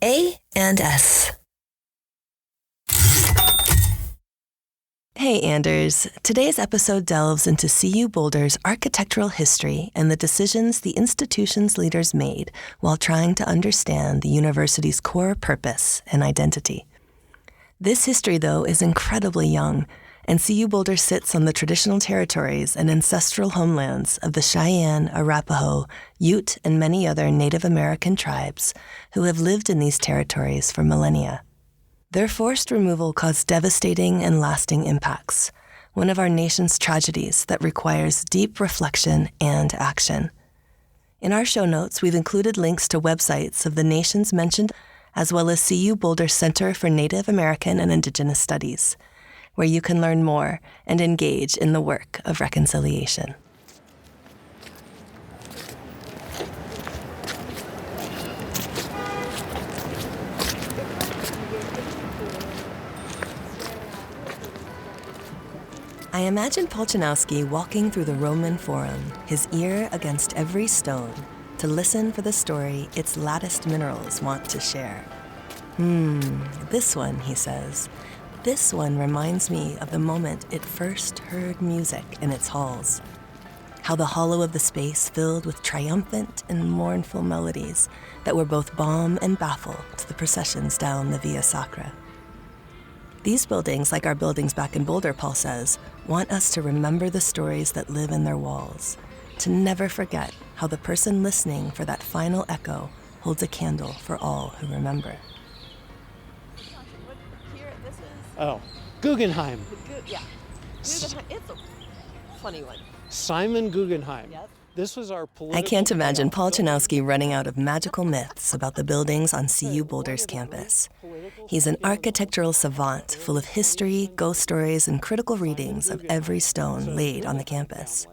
A and S. Hey, Anders. Today's episode delves into CU Boulder's architectural history and the decisions the institution's leaders made while trying to understand the university's core purpose and identity. This history, though, is incredibly young, and CU Boulder sits on the traditional territories and ancestral homelands of the Cheyenne, Arapaho, Ute, and many other Native American tribes who have lived in these territories for millennia. Their forced removal caused devastating and lasting impacts, one of our nation's tragedies that requires deep reflection and action. In our show notes, we've included links to websites of the nations mentioned, as well as CU Boulder Center for Native American and Indigenous Studies, where you can learn more and engage in the work of reconciliation. I imagine Paul Chinowsky walking through the Roman Forum, his ear against every stone, to listen for the story its latticed minerals want to share. This one, he says, this one reminds me of the moment it first heard music in its halls. How the hollow of the space filled with triumphant and mournful melodies that were both balm and baffle to the processions down the Via Sacra. These buildings, like our buildings back in Boulder, Paul says, want us to remember the stories that live in their walls, to never forget how the person listening for that final echo holds a candle for all who remember. Oh, Guggenheim. Yeah. Guggenheim. It's a funny one. Simon Guggenheim. Yep. This was our political... I can't imagine Paul Chinowsky running out of magical myths about the buildings on CU Boulder's campus. He's an architectural savant full of history, ghost stories, and critical readings of every stone laid on the campus.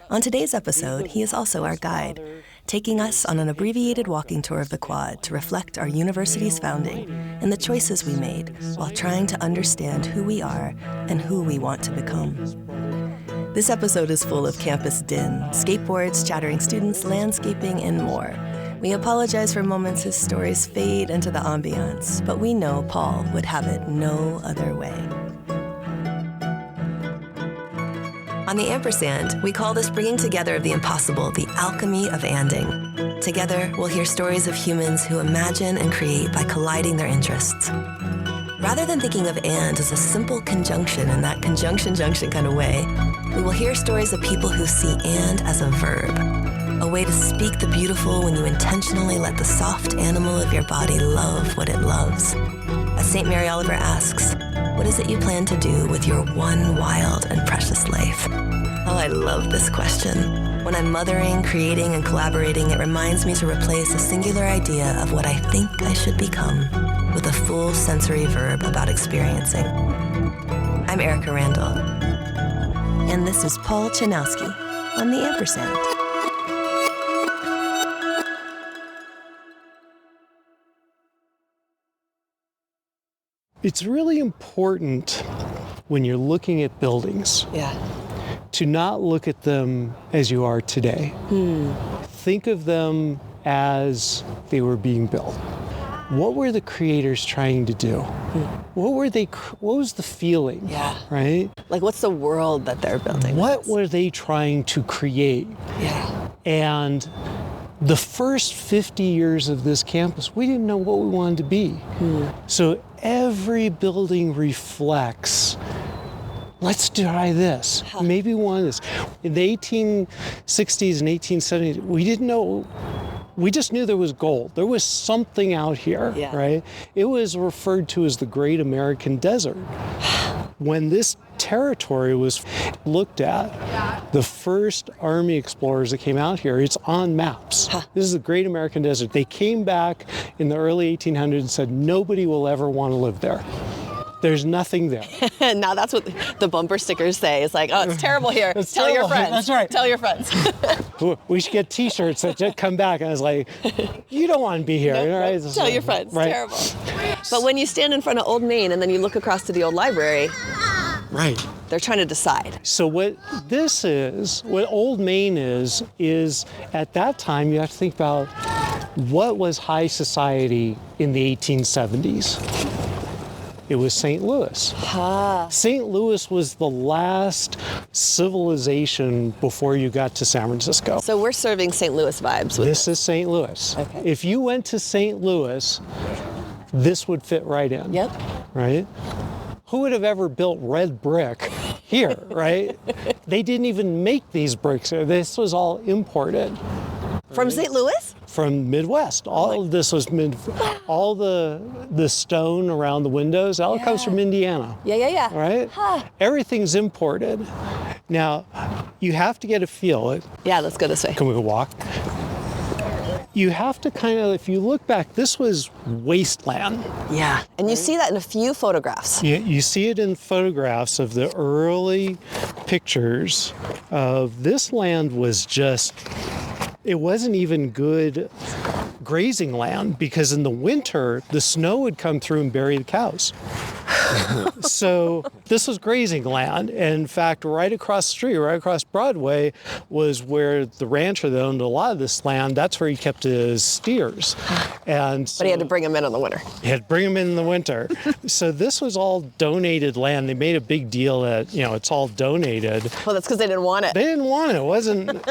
On today's episode, he is also our guide, taking us on an abbreviated walking tour of the quad to reflect our university's founding and the choices we made while trying to understand who we are and who we want to become. This episode is full of campus din, skateboards, chattering students, landscaping, and more. We apologize for moments his stories fade into the ambiance, but we know Paul would have it no other way. On the Ampersand, we call this bringing together of the impossible the alchemy of anding. Together, we'll hear stories of humans who imagine and create by colliding their interests. Rather than thinking of and as a simple conjunction in that conjunction-junction kind of way, we will hear stories of people who see and as a verb, a way to speak the beautiful when you intentionally let the soft animal of your body love what it loves. As St. Mary Oliver asks, what is it you plan to do with your one wild and precious life? Oh, I love this question. When I'm mothering, creating, and collaborating, it reminds me to replace a singular idea of what I think I should become with a full sensory verb about experiencing. I'm Erika Randall, and this is Paul Chinowsky on the Ampersand. It's really important when you're looking at buildings to not look at them as you are today. Think of them as they were being built. What were the creators trying to do? What was the feeling? Right? Like, what's the world that they're building? What were they trying to create? And the first 50 years of this campus, we didn't know what we wanted to be. So every building reflects, let's try this. Maybe we want this. In the 1860s and 1870s, we didn't know. We just knew there was gold. There was something out here, right? It was referred to as the Great American Desert. When this territory was looked at, the first Army explorers that came out here, it's on maps. This is the Great American Desert. They came back in the early 1800s and said, nobody will ever want to live there. There's nothing there. Now that's what the bumper stickers say. It's like, oh, it's terrible here. Tell your friends. That's right. Tell your friends. We should get T-shirts that just come back. And I was like, you don't want to be here. Right? Tell your friends. Right. Terrible. But when you stand in front of Old Main and then you look across to the old library, right, they're trying to decide. So what this is, what Old Main is at that time, you have to think about What was high society in the 1870s? It was St. Louis. St. Louis was the last civilization before you got to San Francisco. So we're serving St. Louis vibes with This is St. Louis. Okay. If you went to St. Louis, this would fit right in. Yep. Right? Who would have ever built red brick here, right? They didn't even make these bricks here. This was all imported. From St. Louis? From Midwest. All of this was all the stone around the windows, all comes from Indiana. Yeah. Right? Everything's imported. Now, you have to get a feel. Yeah, let's go this way. Can we go walk? You have to kind of, if you look back, this was wasteland. Yeah. And you see that in a few photographs. You see it in photographs of the early pictures of this land was just, it wasn't even good grazing land because in the winter, the snow would come through and bury the cows. So this was grazing land. And in fact, right across the street, right across Broadway, was where the rancher that owned a lot of this land, that's where he kept his steers. And so But he had to bring them in the winter. he had to bring them in the winter. So this was all donated land. They made a big deal that, it's all donated. Well, that's because they didn't want it. They didn't want it. It wasn't,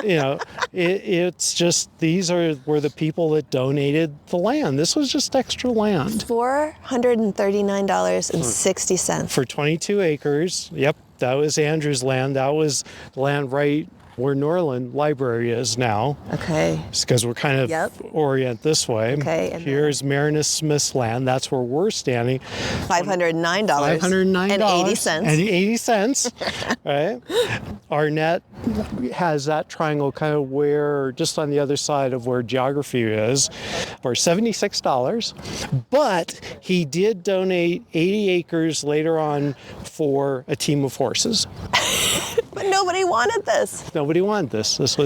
it's just, were the people that donated the land. This was just extra land. $439.60. For 22 acres. Yep, that was Andrew's land. That was the land right where Norland Library is now. Okay. It's because we're kind of orient this way. Okay. And here's Marinus Smith's land. That's where we're standing. $509. $509.80. And 80 cents. Right? Arnett has that triangle kind of where, just on the other side of where geography is, for $76. But he did donate 80 acres later on for a team of horses. But nobody wanted this. Nobody wanted this. This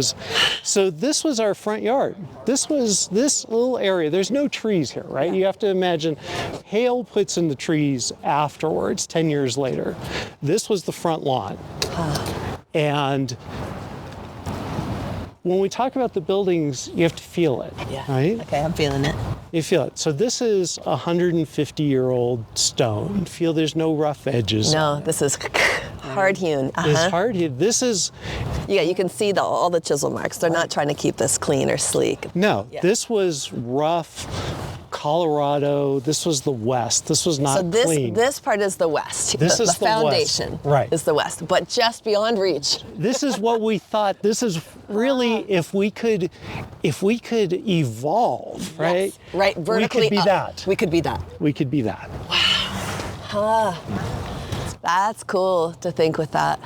was our front yard. This was this little area. There's no trees here, right? You have to imagine Hale puts in the trees afterwards, 10 years later. This was the front lawn. And when we talk about the buildings, you have to feel it, right? Okay, I'm feeling it. You feel it. So this is a 150-year-old stone. Feel there's no rough edges. No, this is hard hewn. It's hard hewn. This is... Yeah, you can see all the chisel marks. They're not trying to keep this clean or sleek. No, this was rough Colorado. This was the West. This was not clean. This part is the West. This is the foundation. West. Right. Is the West, but just beyond reach. This is what we thought. This is really, if we could evolve, right? Yes. Right, vertically we could be up. that. We could be that. We could be that. That's cool to think with that.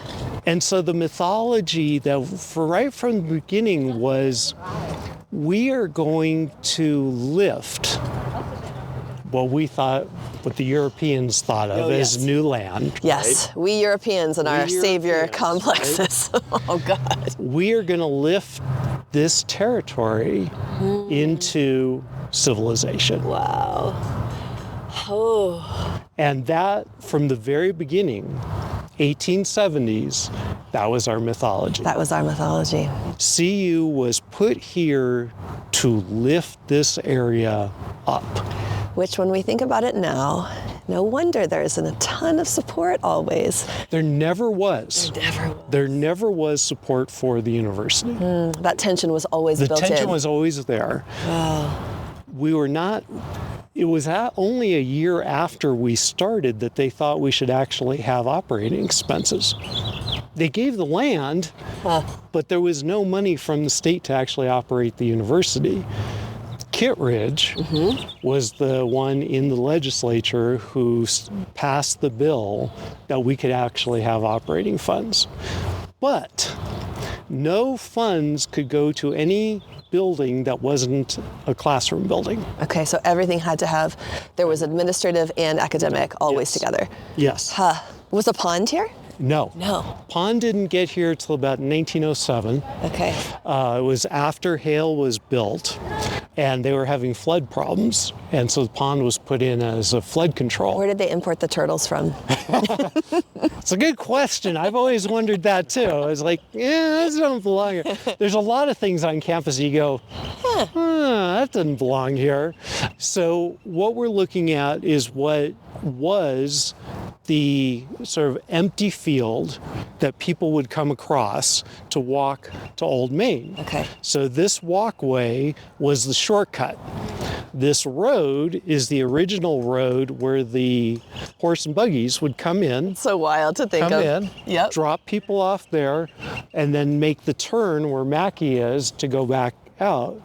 And so the mythology that right from the beginning was, we are going to lift what the Europeans thought of as new land. Yes, right? we Europeans and our savior complexes. Right? Oh God. We are going to lift this territory into civilization. Wow. Oh. And that, from the very beginning, 1870s, that was our mythology. That was our mythology. CU was put here to lift this area up. Which, when we think about it now, no wonder there isn't a ton of support always. There never was. There never was support for the university. That tension was always built in. The tension was always there. Wow. It was only a year after we started that they thought we should actually have operating expenses. They gave the land, but there was no money from the state to actually operate the university. Kittredge was the one in the legislature who passed the bill that we could actually have operating funds. But no funds could go to any building that wasn't a classroom building. Okay, so everything had to have, there was administrative and academic always together. Yes. Was a pond here? No. No. Pond didn't get here till about 1907. Okay. It was after Hale was built. and they were having flood problems. And so the pond was put in as a flood control. Where did they import the turtles from? It's a good question. I've always wondered that too. I was like, yeah, this don't belong here. There's a lot of things on campus you go, that doesn't belong here. So what we're looking at is what was the sort of empty field that people would come across to walk to Old Main. Okay. So this walkway was the shortcut. This road is the original road where the horse and buggies would come in. So wild to think Come of. in, Yep. drop people off there, and then make the turn where Macky is to go back out.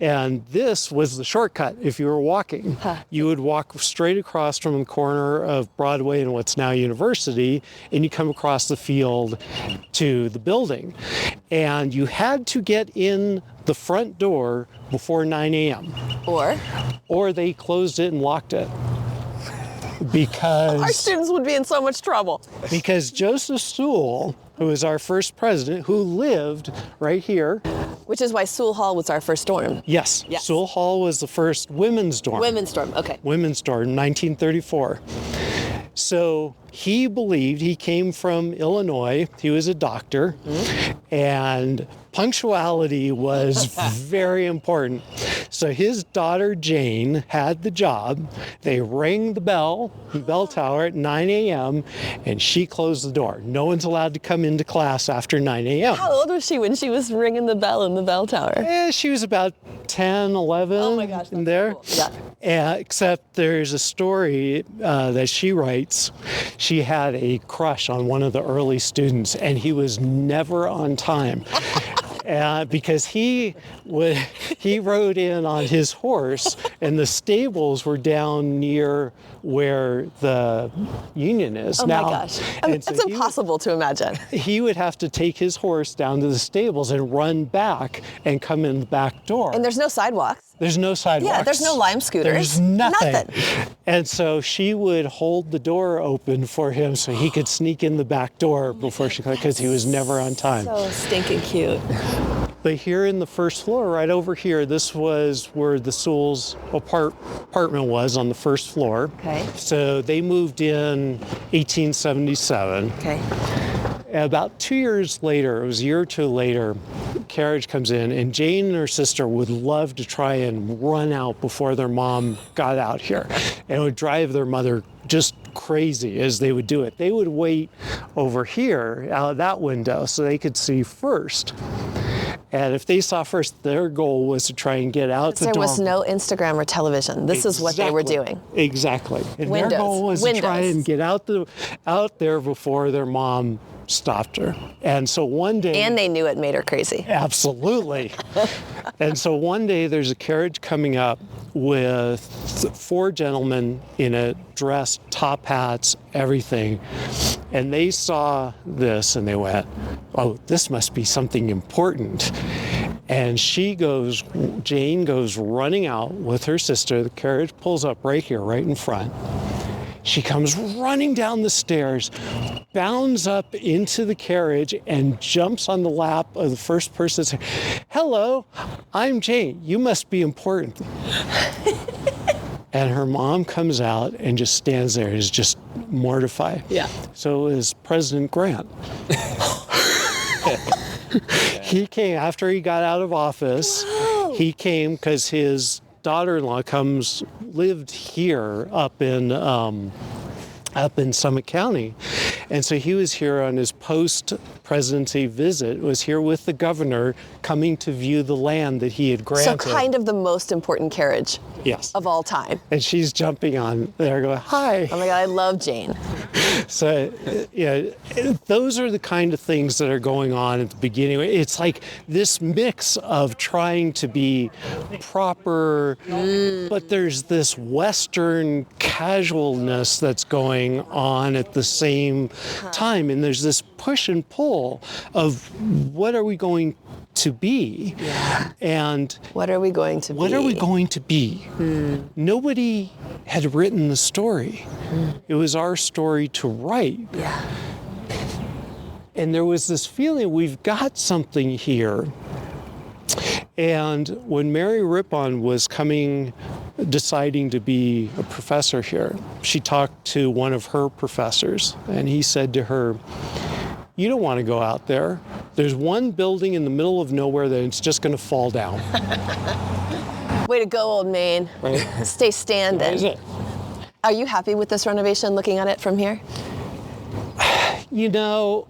And this was the shortcut if you were walking. You would walk straight across from the corner of Broadway and what's now University, and you come across the field to the building. And you had to get in the front door before 9 a.m. Or they closed it and locked it. Because Our students would be in so much trouble. Because Joseph Sewell, who was our first president, who lived right here. Which is why Sewell Hall was our first dorm. Yes. Sewell Hall was the first women's dorm. Women's dorm, okay. Women's dorm, 1934. So he believed, he came from Illinois, he was a doctor, and punctuality was very important. So his daughter Jane had the job. They rang the bell tower at 9 a.m. and she closed the door. No one's allowed to come into class after 9 a.m. How old was she when she was ringing the bell in the bell tower? She was about 10, 11 Oh my gosh, in there. Cool. Yeah. Except there's a story that she writes. She had a crush on one of the early students and he was never on time. Because he rode in on his horse and the stables were down near where the Union is now. Oh my gosh. That's impossible to imagine. He would have to take his horse down to the stables and run back and come in the back door. And there's no sidewalks. There's no sidewalks. Yeah, there's no Lime scooters. There's nothing. And so she would hold the door open for him so he could sneak in the back door before she could, because he was never on time. So stinking cute. But here in the first floor, right over here, this was where the Sewell's apartment was, on the first floor. Okay. So they moved in 1877. Okay. About 2 years later, it was a year or two later, carriage comes in, and Jane and her sister would love to try and run out before their mom got out here. And it would drive their mother just crazy as they would do it. They would wait over here out of that window so they could see first. And if they saw first, their goal was to try and get out the door. There was no Instagram or television. This is what they were doing. Exactly. And their goal was to try and get out there before their mom stopped her. And so one day... And they knew it made her crazy. Absolutely. And so one day there's a carriage coming up with 4 gentlemen in a dress, top hats, everything. And they saw this and they went, oh, this must be something important. And Jane goes running out with her sister. The carriage pulls up right here, right in front. She comes running down the stairs, bounds up into the carriage, and jumps on the lap of the first person saying, hello, I'm Jane. You must be important. And her mom comes out and just stands there, is just mortified. Yeah. So is President Grant. He came after he got out of office. Wow. He came because his daughter-in-law lived here up in Summit County. And so he was here on his post-presidency visit, was here with the governor, coming to view the land that he had granted. So kind of the most important carriage of all time. And she's jumping on there going, hi. Oh my God, I love Jane. So, those are the kind of things that are going on at the beginning. It's like this mix of trying to be proper, but there's this Western casualness that's going on at the same time. And there's this push and pull of what are we going to be? Yeah. And what are we going to be? What are we going to be? Nobody had written the story. It was our story to write. Yeah. And there was this feeling we've got something here. And when Mary Rippon was deciding to be a professor here, she talked to one of her professors, and he said to her, "You don't want to go out there. There's one building in the middle of nowhere that it's just going to fall down." Way to go, old Maine. Right? Stay standing. That is it. Are you happy with this renovation, looking at it from here? You know,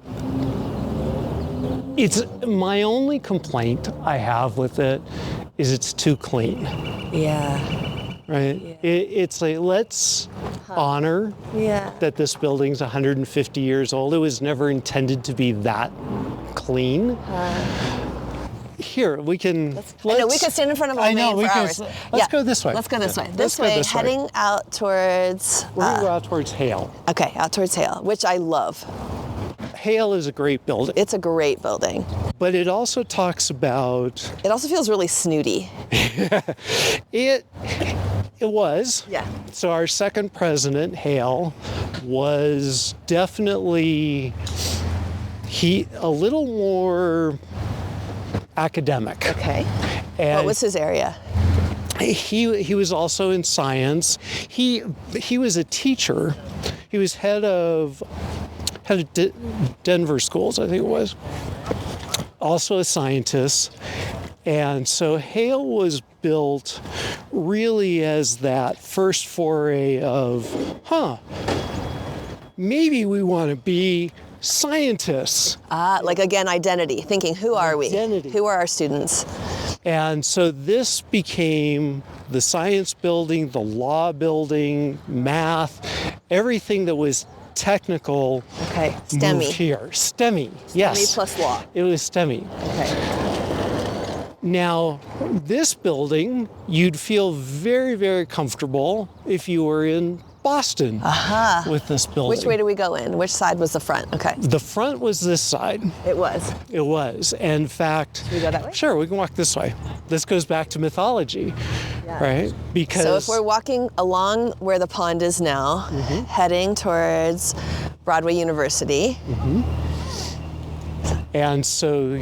it's my only complaint I have with it is it's too clean, Yeah. right? Yeah. It's like, let's honor that this building's 150 years old. It was never intended to be that clean. Here, we can. I know we could stand in front of Old Maine for hours. Let's go this way. Let's go this way. Let's go this way. Heading out towards. We're going to go out towards Hale. Okay, out towards Hale, which I love. Hale is a great building. It's a great building. But it also talks about. It also feels really snooty. It was. Yeah. So our second president, Hale, was definitely a little more academic. Okay. And what was his area? He was also in science. He was a teacher. He was head of Denver schools, I think it was. Also a scientist. And so Hale was built really as that first foray of, maybe we want to be scientists. Like again, identity, thinking, who are we? Identity. Who are our students? And so this became the science building, the law building, math, everything that was technical. Okay, STEMmy. Moved here. STEMmy, yes. STEMmy plus law. It was STEMmy. Okay. Now, this building, you'd feel very, very comfortable if you were in Boston with this building. Which way do we go in? Which side was the front? Okay. The front was this side. It was. It was. In fact, Can we go that way? Sure, we can walk this way. This goes back to mythology, right? Because So if we're walking along where the pond is now, heading towards Broadway University, and so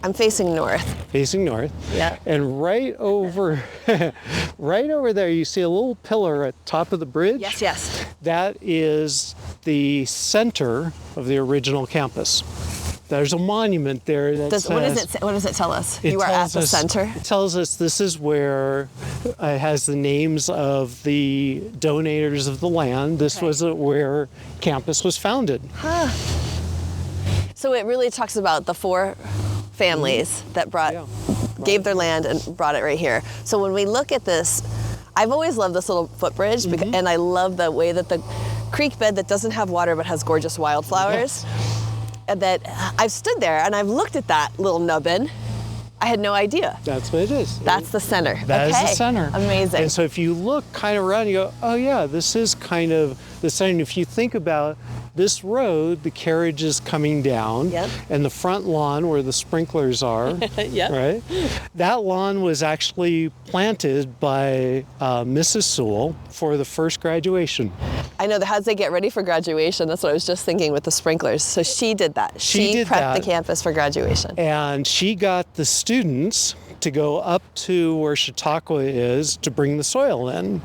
I'm facing north. facing north. Yeah. And right over there you see a little pillar at the top of the bridge. Yes, yes. That is the center of the original campus. There's a monument there that says, what does it tell us? It You are at tells the us- center? It tells us this is where it has the names of the donators of the land. This was where campus was founded. So it really talks about the four families that gave their land and brought it right here. So when we look at this, I've always loved this little footbridge, and I love the way that the creek bed that doesn't have water but has gorgeous wildflowers. And that I've stood there and I've looked at that little nubbin. I had no idea. That's what it is. That's the center. That is the center. Amazing. And so if you look kind of around, you go, oh yeah, this is kind of the center. And if you think about this road, the carriage is coming down, and the front lawn where the sprinklers are, right? That lawn was actually planted by Mrs. Sewell for the first graduation. I know, how'd they get ready for graduation? That's what I was just thinking with the sprinklers. So she did that. She prepped the campus for graduation. And she got the students to go up to where Chautauqua is to bring the soil in.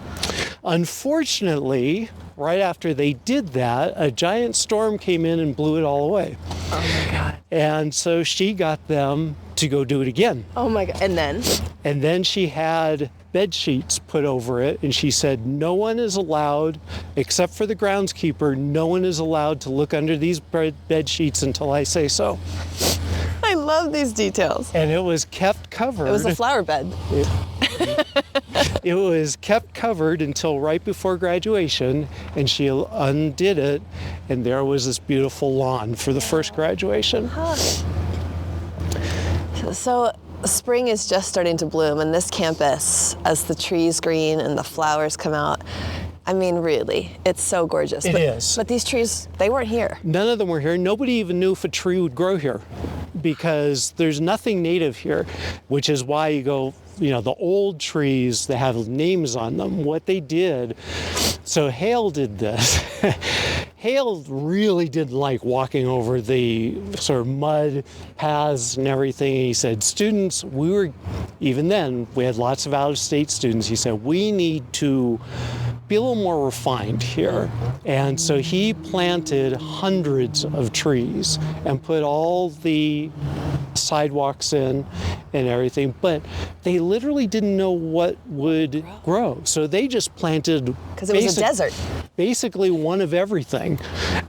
Unfortunately, right after they did that, a giant storm came in and blew it all away. Oh my God. And so she got them to go do it again. Oh my God. And then? And then she had bed sheets put over it, and she said, no one is allowed, except for the groundskeeper, no one is allowed to look under these bed sheets until I say so. I love these details. And it was kept covered. It was a flower bed. It was kept covered until right before graduation, and she undid it, and there was this beautiful lawn for the first graduation. So spring is just starting to bloom, and this campus, as the trees green and the flowers come out, I mean, really, it's so gorgeous. It is. But these trees, they weren't here. None of them were here. Nobody even knew if a tree would grow here because there's nothing native here, which is why you go, the old trees that have names on them, what they did. So Hale did this. Hale really didn't like walking over the sort of mud paths and everything. He said, students, even then, we had lots of out-of-state students. He said, we need to be a little more refined here. And so he planted hundreds of trees and put all the sidewalks in and everything, but they literally didn't know what would grow. So they just planted, because it was a desert. Basically one of everything,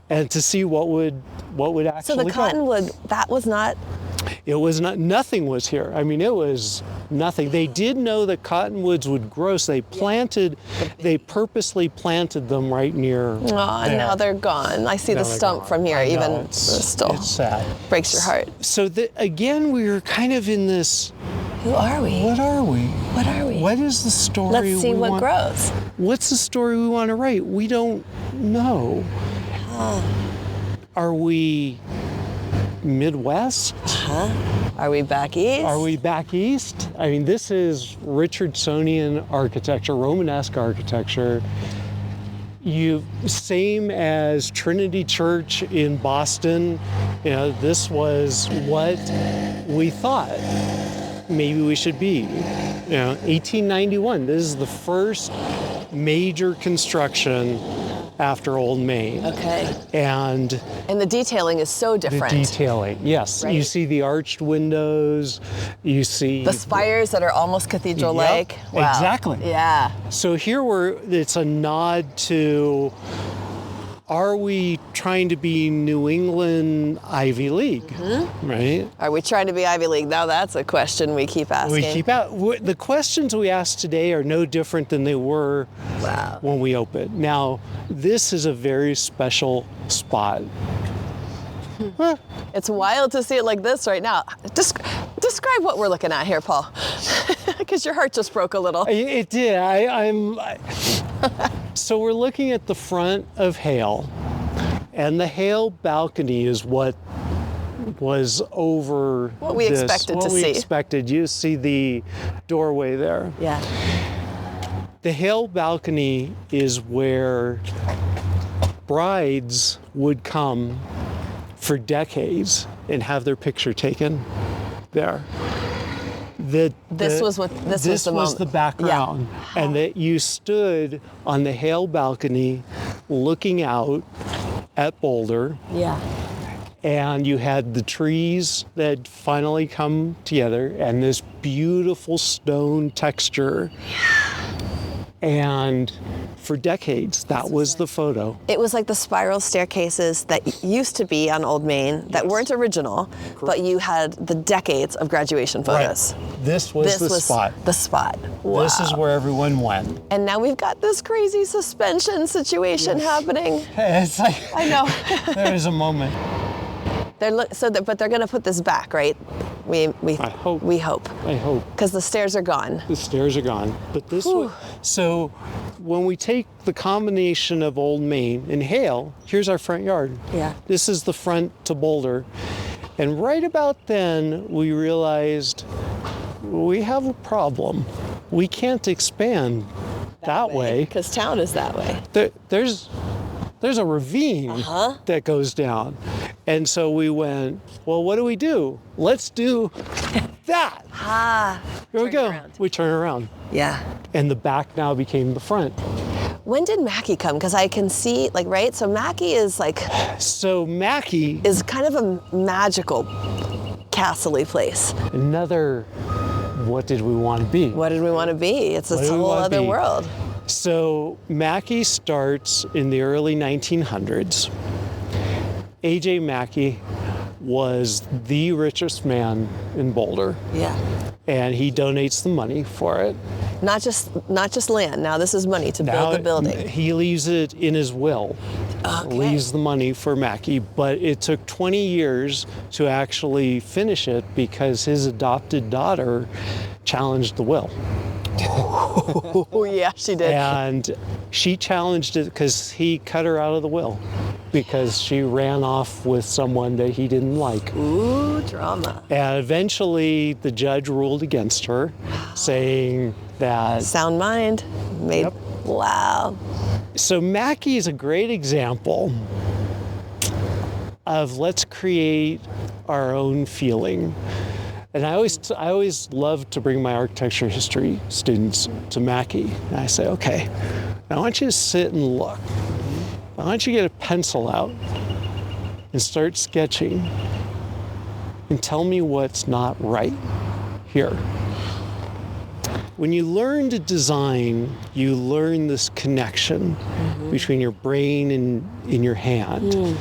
and to see what would actually So the cottonwood, that was not. It was not, nothing was here. I mean, it was nothing. They did know that cottonwoods would grow, so they purposely planted them right near. Oh, now they're gone. I see the stump from here, it's sad. Breaks your heart. So again, we were kind of in this. Who are we? What are we? What are we? What is the story? Let's see what grows. What's the story we want to write? We don't know. Are we Midwest? Are we back east? Are we back east? I mean, this is Richardsonian architecture, Romanesque architecture. Same as Trinity Church in Boston. This was what we thought maybe we should be. 1891, this is the first major construction after Old Main. Okay. And the detailing is so different. The detailing, yes. Right. You see the arched windows, you see the spires that are almost cathedral-like. Yep, wow. Exactly. Yeah. So here it's a nod to, are we trying to be New England Ivy League, right? Are we trying to be Ivy League? Now that's a question we keep asking. The questions we ask today are no different than they were when we opened. Now, this is a very special spot. It's wild to see it like this right now. Describe what we're looking at here, Paul, because your heart just broke a little. It did. So we're looking at the front of Hale, and the Hale balcony is what was over what we expected to see. What we expected. You see the doorway there. Yeah. The Hale balcony is where brides would come for decades and have their picture taken there. This was the background, and that you stood on the Hale balcony looking out at Boulder. Yeah. And you had the trees that finally come together and this beautiful stone texture. And for decades, that was the photo. It was like the spiral staircases that used to be on Old Main that weren't original, but you had the decades of graduation photos. Right. This was the spot. The spot. Wow. This is where everyone went. And now we've got this crazy suspension situation happening. It's like, I know. There is a moment. But they're going to put this back, right? We hope. We hope. I hope. Because the stairs are gone. The stairs are gone. But this was, so when we take the combination of Old Main and Hale, here's our front yard. Yeah. This is the front to Boulder. And right about then, we realized we have a problem. We can't expand that way. Because town is that way. There's a ravine that goes down. And so we went, well, what do? Let's do that. Here we go. Around. We turn around. Yeah. And the back now became the front. When did Macky come? Because I can see, right? So Macky is So Macky is kind of a magical castle-y place. Another, what did we want to be? What did we want to be? It's a whole other world. So Macky starts in the early 1900s. A.J. Macky was the richest man in Boulder. Yeah. And he donates the money for it. Not just land. Now this is money to build the building. He leaves it in his will. Okay. Leaves the money for Macky, but it took 20 years to actually finish it because his adopted daughter challenged the will. Oh, yeah, she did. And she challenged it because he cut her out of the will because she ran off with someone that he didn't like. Ooh, drama. And eventually the judge ruled against her, saying that... Sound mind. Wow. So Macky is a great example of let's create our own feeling. And I always love to bring my architecture history students to Macky. And I say, okay, I want you to sit and look. I want you to get a pencil out and start sketching and tell me what's not right here. When you learn to design, you learn this connection between your brain and in your hand.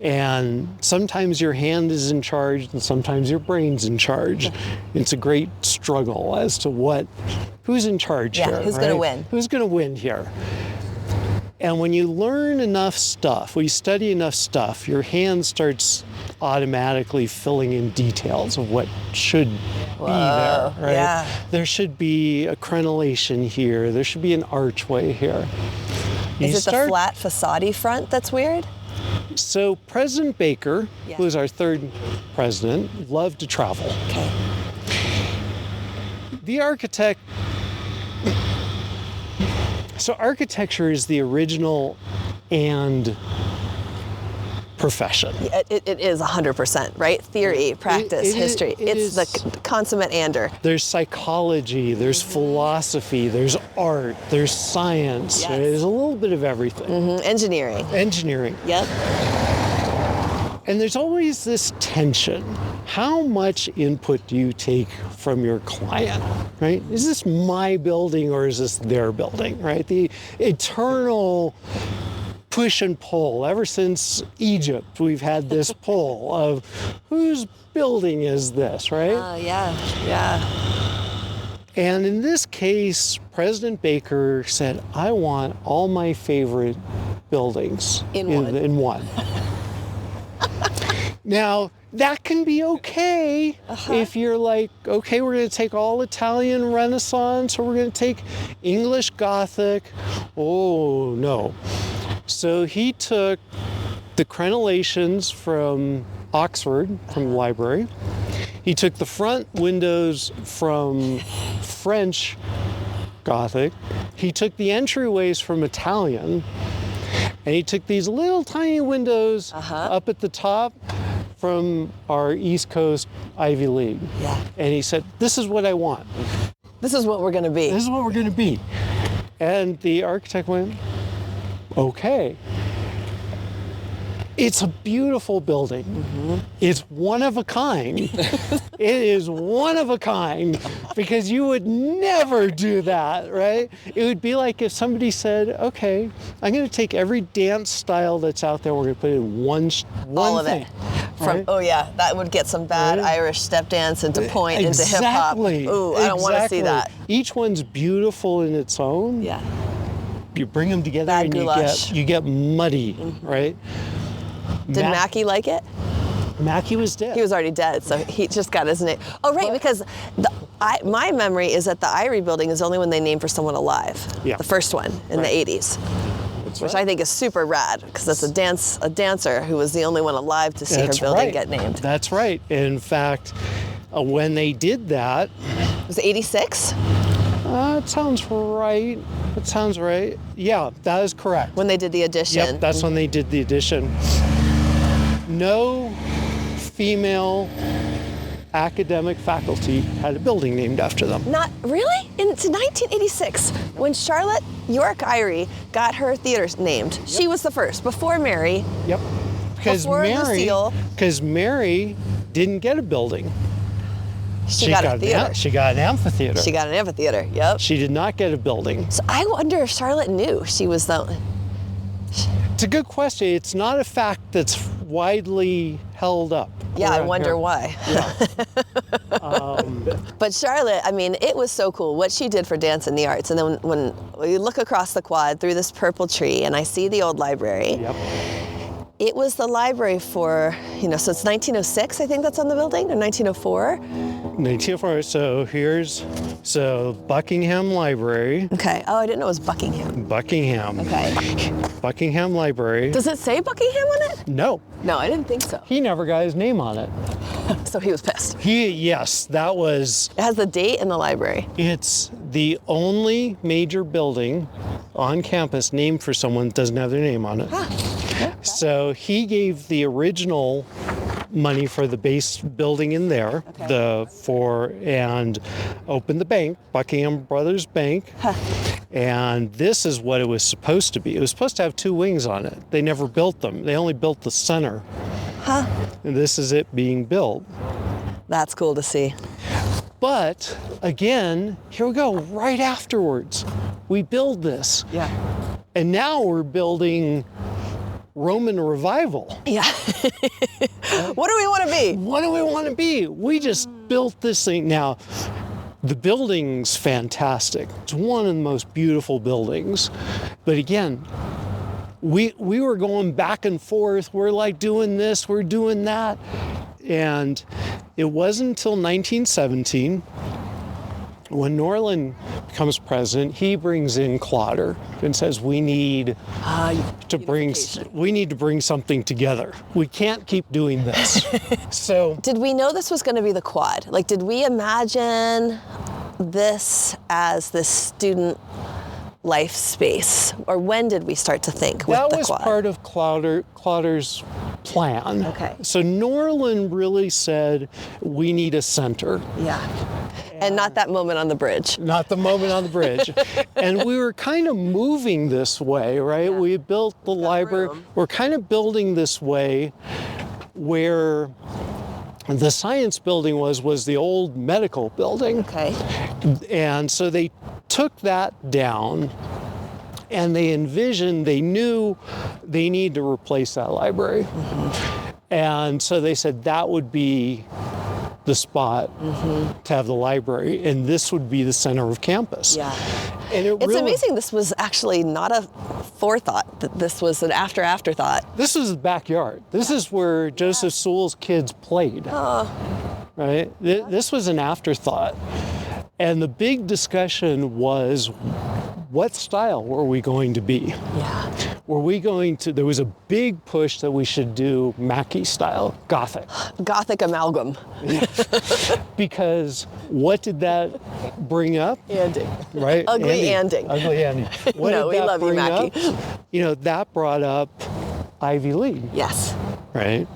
And sometimes your hand is in charge and sometimes your brain's in charge. It's a great struggle as to who's in charge here. Who's going to win? Who's going to win here? And when you learn enough stuff, when you study enough stuff, your hand starts automatically filling in details of what should be there, right? Yeah. There should be a crenellation here. There should be an archway here. Is it the flat facade front that's weird? So President Baker, who is our third president, loved to travel. Okay. The architect, so architecture is the original and profession. It is 100%, right? Theory, practice, history. It's the consummate ander. There's psychology, there's philosophy, there's art, there's science. Yes. There's a little bit of everything. Engineering. Engineering. Yep. And there's always this tension. How much input do you take from your client, right? Is this my building or is this their building, right? The eternal push and pull. Ever since Egypt, we've had this pull of whose building is this, right? Yeah. And in this case, President Baker said, I want all my favorite buildings in one. Now, that can be okay if you're like, okay, we're going to take all Italian Renaissance or we're going to take English Gothic. Oh, no. So he took the crenellations from Oxford, from the library. He took the front windows from French Gothic. He took the entryways from Italian. And he took these little tiny windows up at the top from our East Coast Ivy League. Yeah. And he said, this is what I want. This is what we're going to be. This is what we're going to be. And the architect went, okay. It's a beautiful building. It's one of a kind. It is one of a kind because you would never do that, right? It would be like if somebody said, okay, I'm going to take every dance style that's out there, we're going to put it in one All of thing. it. From, oh yeah, that would get some bad Irish step dance into point, into hip hop. Ooh, I don't want to see that. Each one's beautiful in its own. Yeah. You bring them together Bad and goulash. you get muddy, right? Did Macky like it? Macky was dead. He was already dead, so he just got his name. Oh, right, because my memory is that the Irie building is the only one they named for someone alive. Yeah. The first one in the 80s. Which I think is super rad, because it's a dancer who was the only one alive to see her building get named. That's right. In fact, when they did that... Was it 86? It sounds right. It sounds right. Yeah, that is correct. When they did the addition. Yep, that's when they did the addition. No female academic faculty had a building named after them. Not really? It's 1986 when Charlotte York Irie got her theater named. Yep. She was the first, before Mary. Yep. Before Lucille. Because Mary didn't get a building. She got a theater. She got an amphitheater. She got an amphitheater, yep. She did not get a building. So I wonder if Charlotte knew she was the... It's a good question. It's not a fact that's widely held up. Yeah, I wonder why. Yeah. But Charlotte, I mean, it was so cool what she did for dance and the arts. And then when you look across the quad through this purple tree and I see the old library, yep. It was the library for, so it's 1906, I think that's on the building, or 1904? 1904, so Buckingham Library. Okay, oh, I didn't know it was Buckingham. Buckingham. Okay. Buckingham Library. Does it say Buckingham on it? No. No, I didn't think so. He never got his name on it. So he was pissed. Yes, that was... It has the date in the library. It's the only major building on campus named for someone that doesn't have their name on it. Huh. So he gave the original money for the base building in there, and opened the bank, Buckingham Brothers Bank. And this is what it was supposed to be. It was supposed to have 2 wings on it. They never built them. They only built the center. And this is it being built. That's cool to see. But again, here we go, right afterwards. We build this. Yeah. And now we're building Roman revival. Yeah. What do we want to be? What do we want to be? We just built this thing. Now, the building's fantastic. It's one of the most beautiful buildings. But again, we were going back and forth. We're like doing this, we're doing that. And it wasn't until 1917 when Norlin becomes president, he brings in Clotter and says, we need to bring something together. We can't keep doing this. So did we know this was going to be the quad? Like, did we imagine this as this student life space? Or when did we start to think with the quad? That was part of Clotter's plan. Okay. So Norlin really said, we need a center. Yeah. And not that moment on the bridge. Not the moment on the bridge. And we were kind of moving this way, right? Yeah. We built the library. We're kind of building this way where the science building was the old medical building. Okay. And so they took that down and they knew they need to replace that library. And so they said that would be the spot to have the library, and this would be the center of campus. Yeah. And it's amazing this was actually not a forethought, that this was an afterthought. This was the backyard. This is where Joseph Sewell's kids played. Right? This was an afterthought. And the big discussion was, what style were we going to be? Yeah. There was a big push that we should do Macky style, Gothic. Gothic amalgam. Because what did that bring up? Anding. Right? Ugly anding. Ugly anding. No, we love you, Macky. That brought up Ivy League. Yes. Right?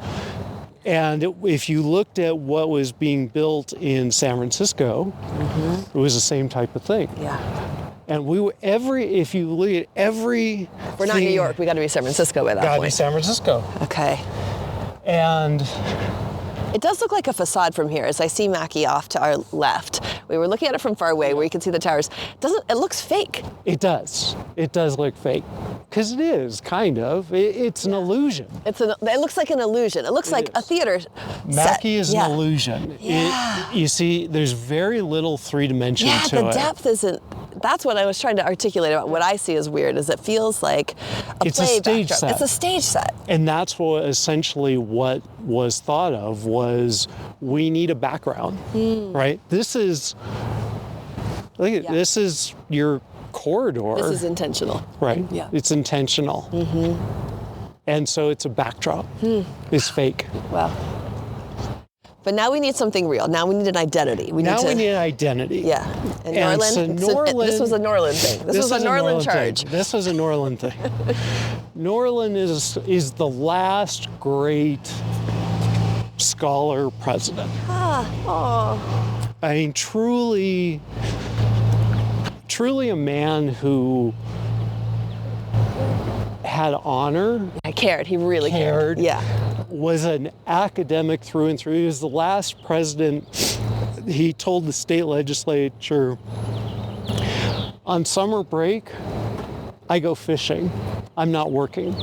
And if you looked at what was being built in San Francisco, it was the same type of thing. Yeah. And if you look at every... We're not New York, we got to be San Francisco by that point. Got to be San Francisco. Okay. And... it does look like a facade from here. As I see Macky off to our left, we were looking at it from far away where you can see the towers. It looks fake. It does. It does look fake. Because it is, kind of. It's an illusion. It looks like an illusion. It looks like a theater set. Macky is an illusion. Yeah. You see, there's very little 3 dimension to it. Yeah, the depth isn't... That's what I was trying to articulate about what I see as weird, is it feels like a stage backdrop. It's a stage set. And that's essentially what was thought of was, we need a background, right? This is your corridor. This is intentional. Right? Yeah. It's intentional. And so it's a backdrop. It's fake. Wow. But now we need something real. Now we need an identity. We need an identity. Yeah. And Norlin, this was a Norlin thing. This was a Norlin charge. This was a Norlin thing. Norlin is the last great scholar president. I mean, truly a man who had honor. I cared. He really cared. Yeah. Was an academic through and through. He was the last president. He told the state legislature, on summer break, I go fishing. I'm not working.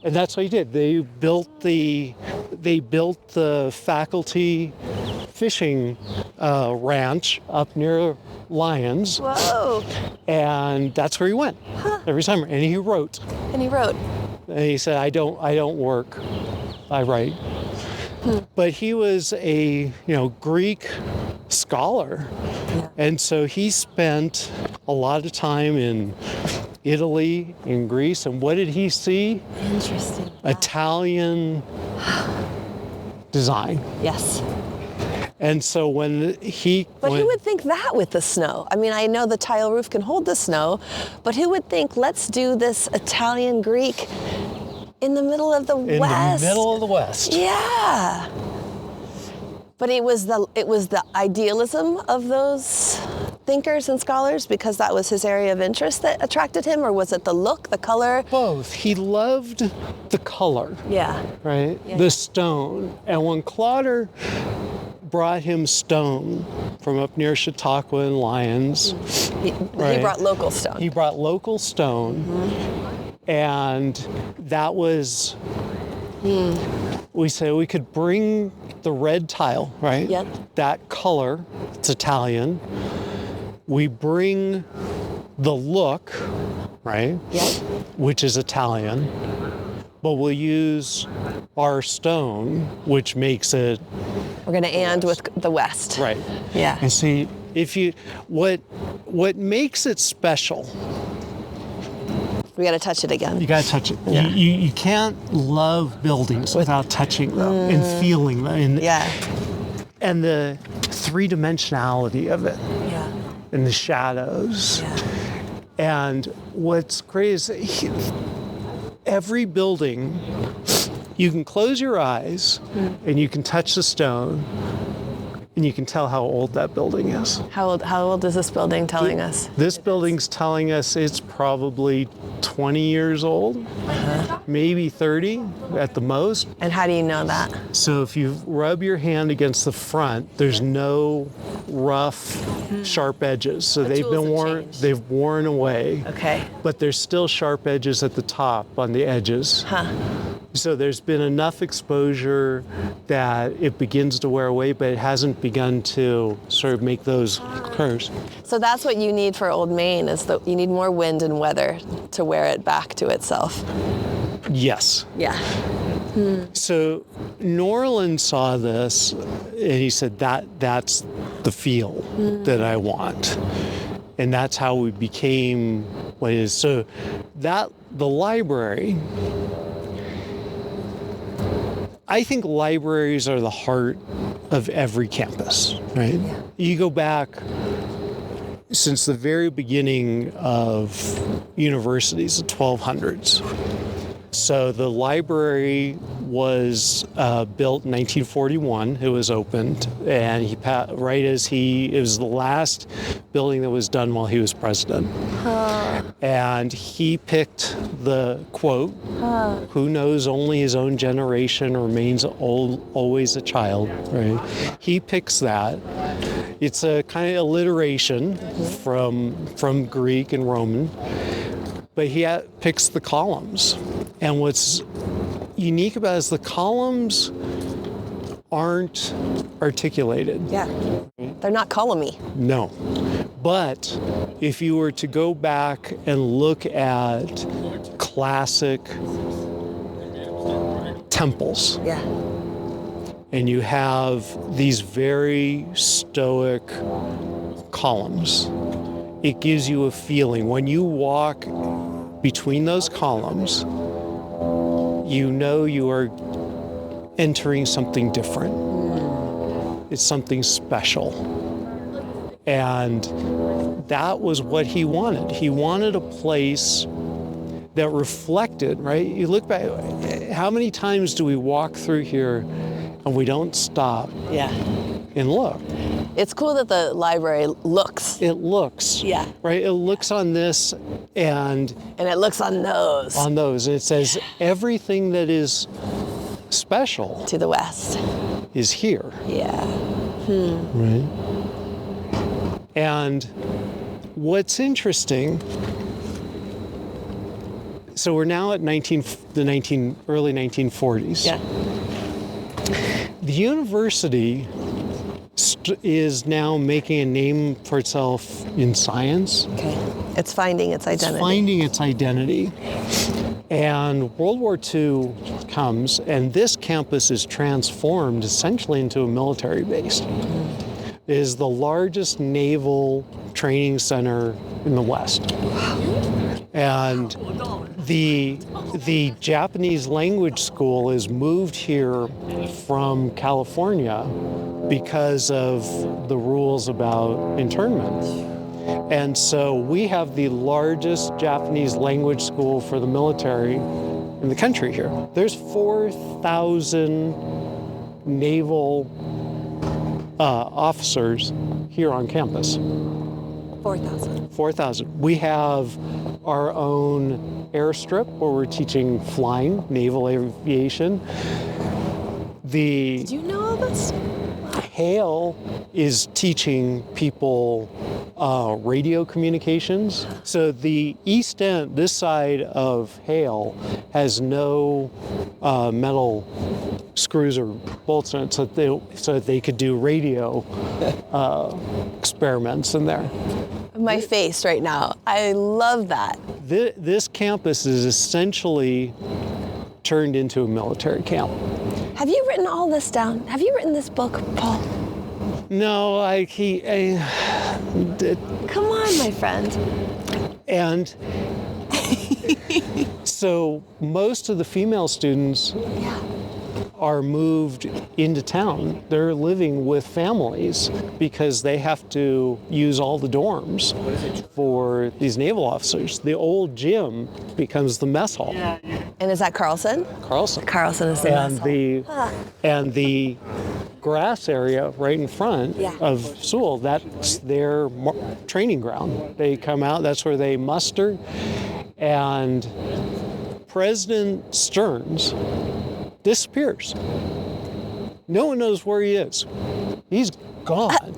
And that's what he did. They built the faculty fishing ranch up near Lyons. Whoa. And that's where he went every summer. And he wrote. And he said, I don't work. I write. But he was a Greek scholar. Yeah. And so he spent a lot of time in Italy, in Greece, and what did he see? Interesting. Italian design. Yes. And so But who would think that with the snow? I mean, I know the tile roof can hold the snow, but who would think, let's do this Italian Greek In the middle of the In West. the middle of the West. Yeah. But it was the idealism of those thinkers and scholars because that was his area of interest that attracted him, or was it the look, the color? Both. He loved the color, Yeah. right? Yeah, The yeah. stone. And when Clotter brought him stone from up near Chautauqua and Lyons, He Right. brought local stone. he brought local stone, and that was, we say we could bring the red tile, right? Yep. That color, it's Italian. We bring the look, right? Yep. Which is Italian, but we'll use our stone, which makes it We're going to end with the West. right. Yeah. And see, if you what makes it special, We got to touch it again. you gotta touch it. Yeah. You can't love buildings without touching them and feeling them, and the three-dimensionality of it, Yeah. and the shadows. Yeah. And what's great is every building, you can close your eyes and you can touch the stone and you can tell how old that building is. How old is this building telling us? This building's telling us it's probably 20 years old, maybe 30 at the most. And how do you know that? So if you rub your hand against the front, there's no rough, sharp edges. So they've tools been have worn, changed. they've worn away. Okay. But there's still sharp edges at the top on the edges. Huh. So there's been enough exposure that it begins to wear away, but it hasn't begun to sort of make those curves. So that's what you need for Old Main is that you need more wind and weather to wear it back to itself. Yes. Yeah. So Norland saw this and he said that's the feel that I want. And that's how we became what it is. So that the library, I think libraries are the heart of every campus, right? Yeah. You go back since the very beginning of universities, the 1200s. So the library was built in 1941. It was opened, and it was the last building that was done while he was president. And he picked the quote, "Who knows only his own generation remains always a child," right? He picks that. It's a kind of alliteration from Greek and Roman, but he picks the columns. And what's unique about it is the columns aren't articulated. Yeah. They're not columny. No. But if you were to go back and look at classic temples, Yeah. and you have these very stoic columns, it gives you a feeling. When you walk between those columns, you know you are entering something different. It's something special. And that was what he wanted. He wanted a place that reflected, right? You look back, how many times do we walk through here and we don't stop Yeah. and look? It's cool that the library looks. It looks, Yeah. right? It looks on this and And it looks on those on those. And it says everything that is special to the west. is here, Yeah. right? And what's interesting, so we're now at early 1940s. Yeah. The university is now making a name for itself in science. Okay. It's finding its identity. It's finding its identity. And World War II comes, and this campus is transformed essentially into a military base. It is the largest naval training center in the West. And the Japanese language school is moved here from California because of the rules about internment. And so we have the largest Japanese language school for the military in the country here. There's 4,000 naval officers here on campus. 4,000. 4,000. We have our own airstrip where we're teaching flying, naval aviation. Did you know all this? Hale is teaching people radio communications. So the east end, this side of Hale, has no metal screws or bolts in it, so that they could do radio experiments in there. My face right now. I love that. This campus is essentially turned into a military camp. Have you written all this down? Have you written this book, Paul? No, Come on, my friend. And so most of the female students are moved into town. They're living with families because they have to use all the dorms for these naval officers. The old gym becomes the mess hall. And is that Carlson? Carlson. Carlson is the mess hall. And the grass area right in front of Sewell, that's their training ground. They come out, that's where they muster. And President Stearns disappears. No one knows where he is. He's gone.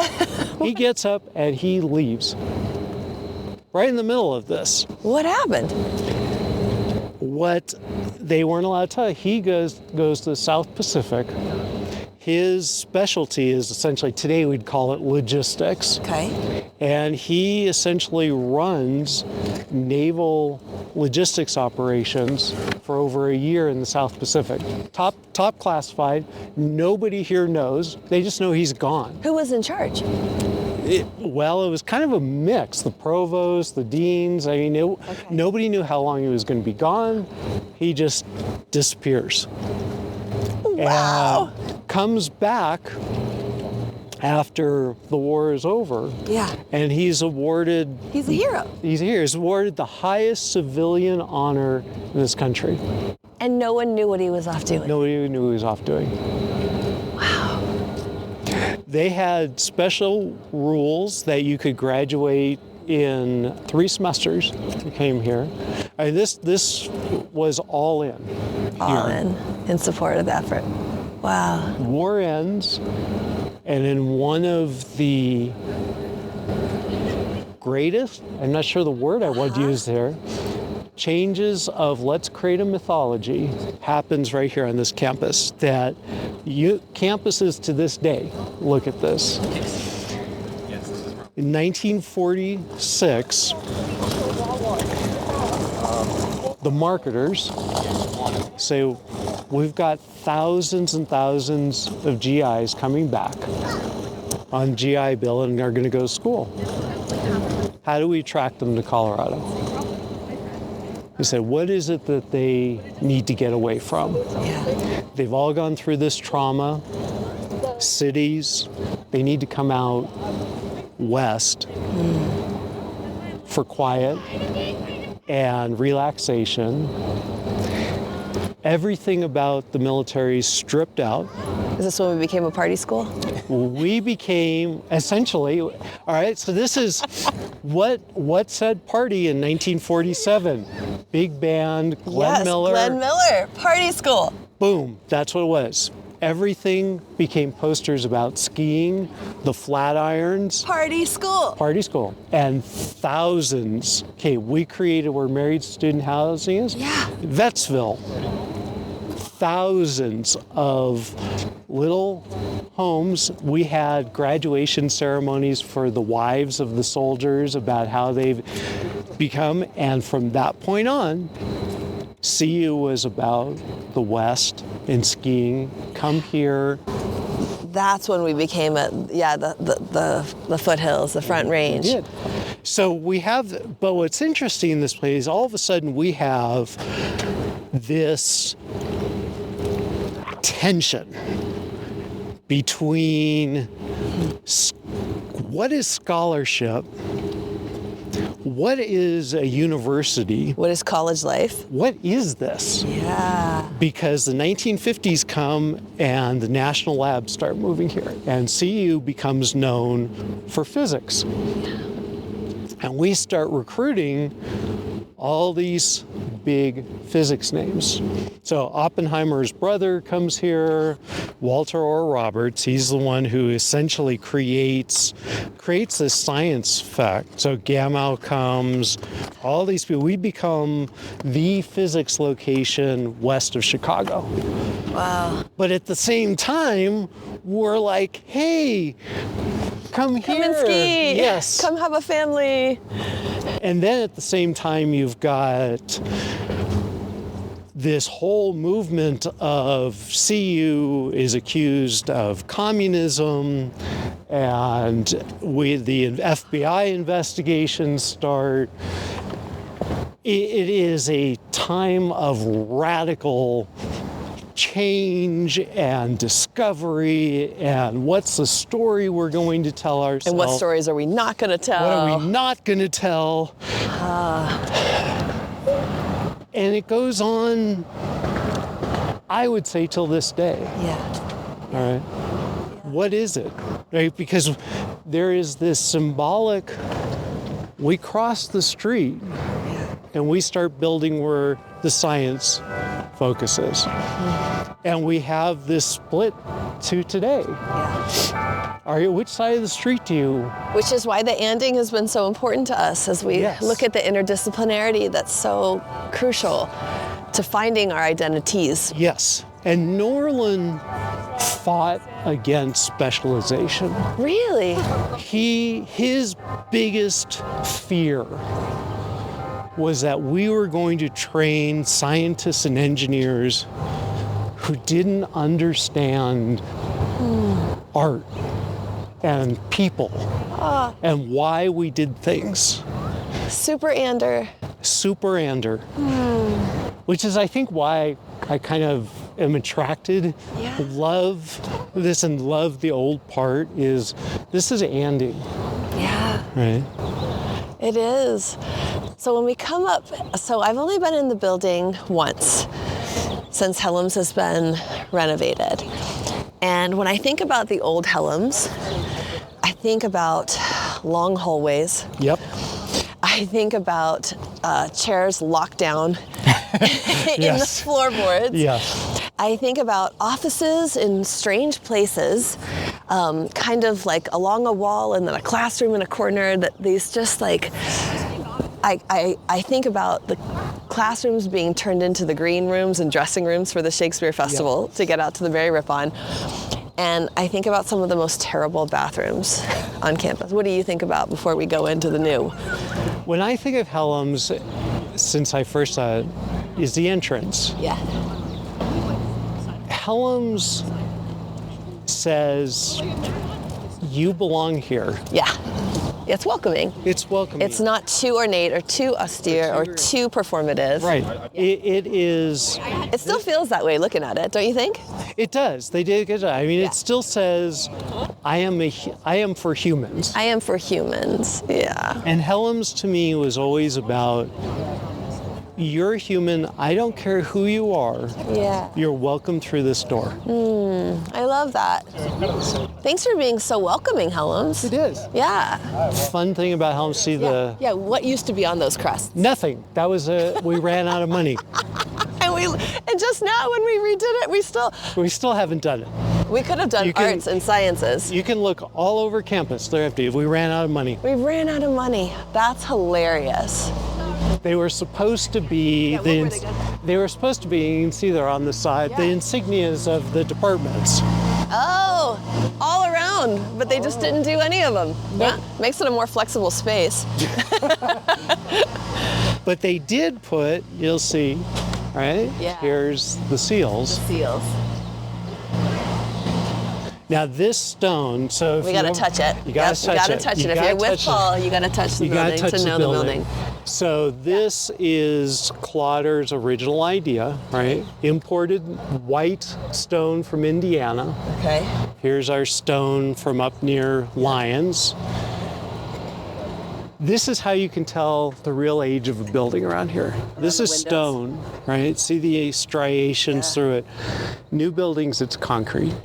He gets up and he leaves. Right in the middle of this. What happened? What they weren't allowed to tell you, he goes to the South Pacific. His specialty is essentially, today we'd call it logistics. Okay. And he essentially runs naval logistics operations for over a year in the South Pacific. Top classified. Nobody here knows. They just know he's gone. Who was in charge? It was kind of a mix. The provost, the deans. I mean, nobody knew how long he was going to be gone. He just disappears. Wow. And comes back after the war is over. Yeah. And he's awarded. He's a hero. He's awarded the highest civilian honor in this country. And no one knew what he was off doing. Nobody knew what he was off doing. Wow. They had special rules that you could graduate in 3 semesters. You came here. I mean, this was all in. All in support of the effort. Wow. War ends, and in one of the greatest, I'm not sure the word I want to use there, changes of let's create a mythology happens right here on this campus that campuses to this day look at this. In 1946, the marketers say, we've got thousands and thousands of GIs coming back on GI Bill and are going to go to school. How do we attract them to Colorado? We said, what is it that they need to get away from? Yeah. They've all gone through this trauma, cities, they need to come out west for quiet and relaxation. Everything about the military is stripped out. Is this when we became a party school? We became essentially, all right, so this is what said party in 1947? Big band, Glenn Miller. Glenn Miller, party school. Boom, that's what it was. Everything became posters about skiing, the Flatirons. Party school. Party school. And thousands, we created where married student housing is. Yeah. Vetsville. Thousands of little homes. We had graduation ceremonies for the wives of the soldiers about how they've become. And from that point on, CU was about the West and skiing. Come here. That's when we became the foothills, the Front Range. We did. So we have, but what's interesting in this place is all of a sudden we have this tension between what is scholarship, what is a university? What is college life? What is this? Yeah. Because the 1950s come and the national labs start moving here, and CU becomes known for physics. And we start recruiting all these big physics names. So Oppenheimer's brother comes here, Walter Orr Roberts. He's the one who essentially creates this science fact. So Gamow comes, all these people. We become the physics location west of Chicago. Wow. But at the same time, we're like, hey, come here. and ski. Yes. Come have a family. And then at the same time, you've got this whole movement of CU is accused of communism, and the FBI investigations start. It is a time of radical change and discovery, and what's the story we're going to tell ourselves? And what stories are we not going to tell? What are we not going to tell? And it goes on, I would say, till this day. Yeah. All right. What is it? Right? Because there is this symbolic, we cross the street and we start building where the science focuses. And we have this split to today. Which side of the street do you? Which is why the anding has been so important to us as we look at the interdisciplinarity that's so crucial to finding our identities. Yes. And Norland fought against specialization. Really? His biggest fear was that we were going to train scientists and engineers who didn't understand art and people and why we did things. Super-ander. Super-ander. Which is, I think, why I kind of am attracted, love this and love the old part is this is anding. Yeah. Right? It is. So when we come up, so I've only been in the building once since Helms has been renovated. And when I think about the old Helms, I think about long hallways. Yep. I think about chairs locked down in the floorboards. Yes. I think about offices in strange places, kind of like along a wall and then a classroom in a corner, that these just like, I think about the classrooms being turned into the green rooms and dressing rooms for the Shakespeare Festival to get out to the Mary Rippon. And I think about some of the most terrible bathrooms on campus. What do you think about before we go into the new? When I think of Helms, since I first saw it, is the entrance. Yeah. Helms says, you belong here. Yeah. It's welcoming. It's welcoming. It's not too ornate or too austere or too performative. Right. It is. It still feels that way looking at it, don't you think? It does. They did a good job. I mean, it still says, I am for humans. I am for humans, yeah. And Helms to me was always about, you're human, I don't care who you are. Yeah. You're welcome through this door. I love that. Thanks for being so welcoming, Helms. It is. Yeah. Fun thing about Helms, see Yeah, what used to be on those crusts? nothing. That was we ran out of money. And just now when we redid it, We still haven't done it. we could have done arts and sciences. You can look all over campus. They're empty. We ran out of money. We ran out of money. That's hilarious. They were supposed to be they were supposed to be, you can see they're on the side, the insignias of the departments. Oh, all around, but they just didn't do any of them. Nope. Yeah, makes it a more flexible space. But they did put, you'll see, right? Yeah. Here's the seals. Seals. Now this stone, so if We gotta touch it. You gotta touch it. You gotta touch it. If you're with Paul, you gotta touch the building to know the building. So this is Clodder's original idea, right? Imported white stone from Indiana. Okay. Here's our stone from up near Lyons. This is how you can tell the real age of a building around here. This is stone, right? See the striations through it. New buildings, it's concrete.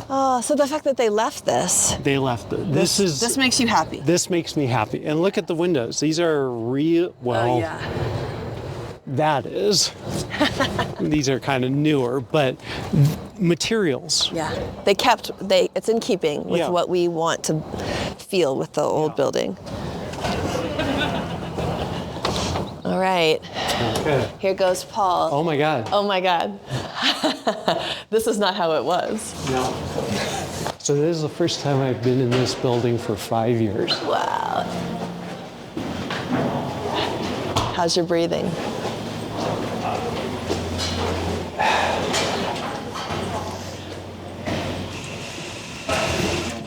Oh, so the fact that they left this. They left it. This makes you happy. This makes me happy. And look at the windows. These are real, well, that is. These are kind of newer, but materials. Yeah, it's in keeping with what we want to feel with the old building. All right. Okay. Here goes Paul. Oh my God. Oh my God. This is not how it was. No. So this is the first time I've been in this building for 5 years. Wow. How's your breathing?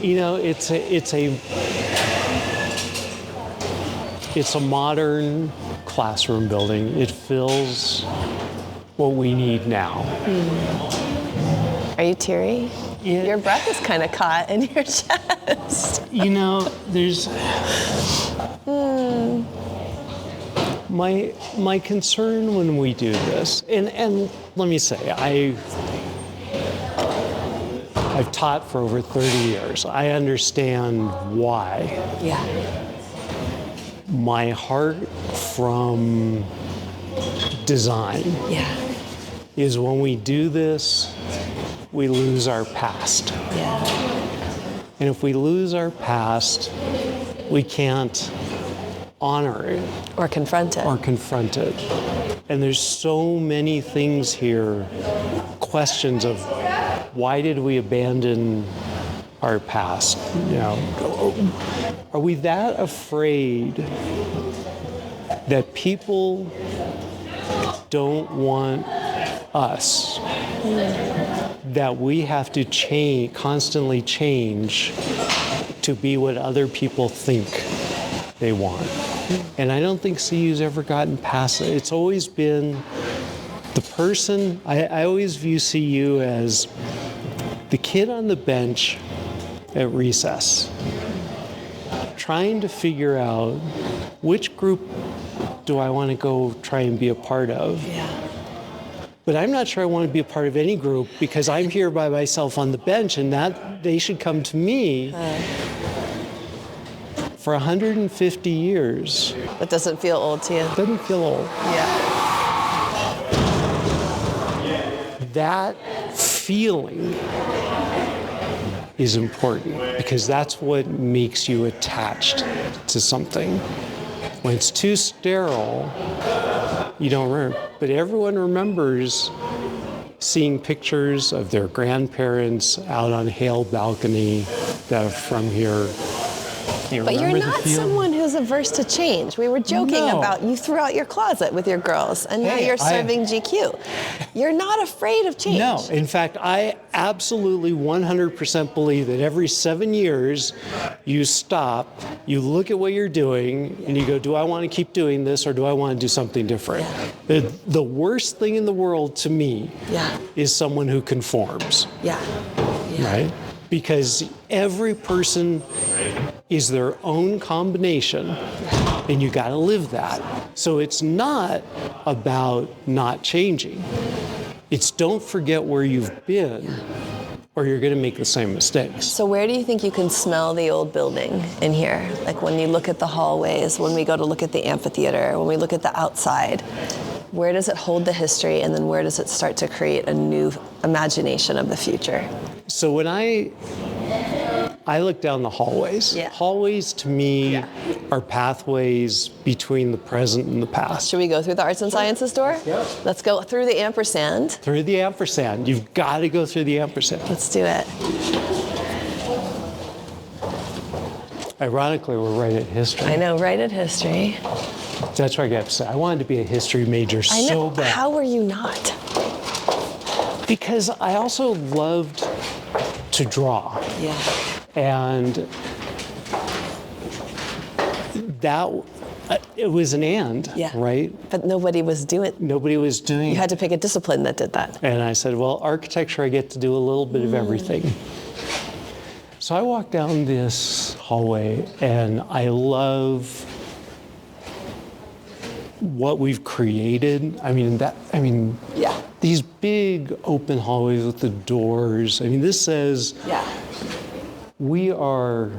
You know, it's a modern classroom building. It fills what we need now. Are you teary? Yeah. Your breath is kind of caught in your chest. You know, there's my concern when we do this, and let me say, I've taught for over 30 years. I understand why. Yeah. My heart from design is when we do this, we lose our past. Yeah. And if we lose our past, we can't honor it. Or confront it. And there's so many things here, questions of why did we abandon our past? You know, are we that afraid that people don't want us, that we have to constantly change to be what other people think they want? And I don't think CU's ever gotten past it. It's always been the person, I always view CU as the kid on the bench at recess, trying to figure out which group do I want to go try and be a part of. Yeah. But I'm not sure I want to be a part of any group because I'm here by myself on the bench, and that they should come to me for 150 years. That doesn't feel old to you? Doesn't feel old. Yeah. That feeling is important because that's what makes you attached to something. When it's too sterile, you don't remember. But everyone remembers seeing pictures of their grandparents out on Hale balcony that are from here. But you're not someone who's averse to change. We were joking about you threw out your closet with your girls, and now you're serving GQ. You're not afraid of change. No. In fact, I absolutely 100% believe that every 7 years you stop, you look at what you're doing, and you go, do I want to keep doing this or do I want to do something different? Yeah. The worst thing in the world to me is someone who conforms. Yeah. Right? Because every person is their own combination, and you got to live that. So it's not about not changing. It's don't forget where you've been, or you're going to make the same mistakes. So where do you think you can smell the old building in here? Like when you look at the hallways, when we go to look at the amphitheater, when we look at the outside, where does it hold the history, and then where does it start to create a new imagination of the future? So when I look down the hallways. Hallways to me are pathways between the present and the past. Should we go through the arts and sciences door? Yeah. Let's go through the Ampersand. Through the Ampersand. You've got to go through the Ampersand. Let's do it. Ironically, we're right at history. I know, right at history. That's what I got to say. I wanted to be a history major so bad. How were you not? Because I also loved to draw. Yeah. And that, it was an right? But nobody was doing You had to pick a discipline that did that. And I said, well, architecture, I get to do a little bit of everything. So I walked down this hallway, and I love what we've created, Yeah. these big open hallways with the doors, this says Yeah. we're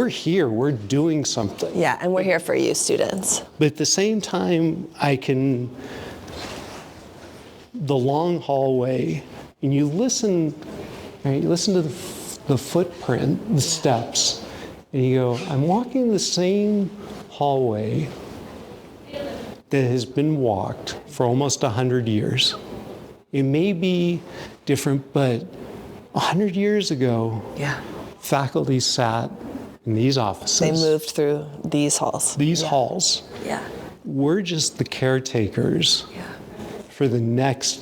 here, we're doing something. Yeah, and we're here for you, students. But at the same time, the long hallway, and you listen to the footprint, the steps, and you go, I'm walking the same hallway that has been walked for almost 100 years. It may be different, but 100 years ago, faculty sat in these offices. They moved through these halls. These halls. Yeah. We're just the caretakers for the next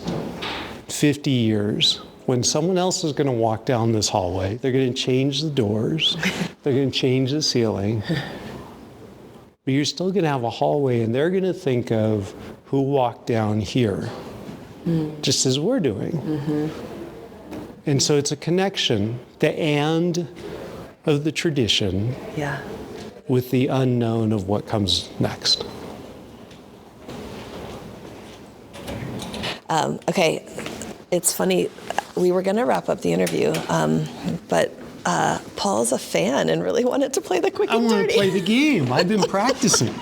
50 years. When someone else is going to walk down this hallway, they're going to change the doors, they're going to change the ceiling, but you're still going to have a hallway, and they're going to think of who walked down here, just as we're doing. Mm-hmm. And so it's a connection, the and of the tradition with the unknown of what comes next. Okay, it's funny. We were going to wrap up the interview, but Paul's a fan and really wanted to play the quick and dirty. I want to play the game. I've been practicing.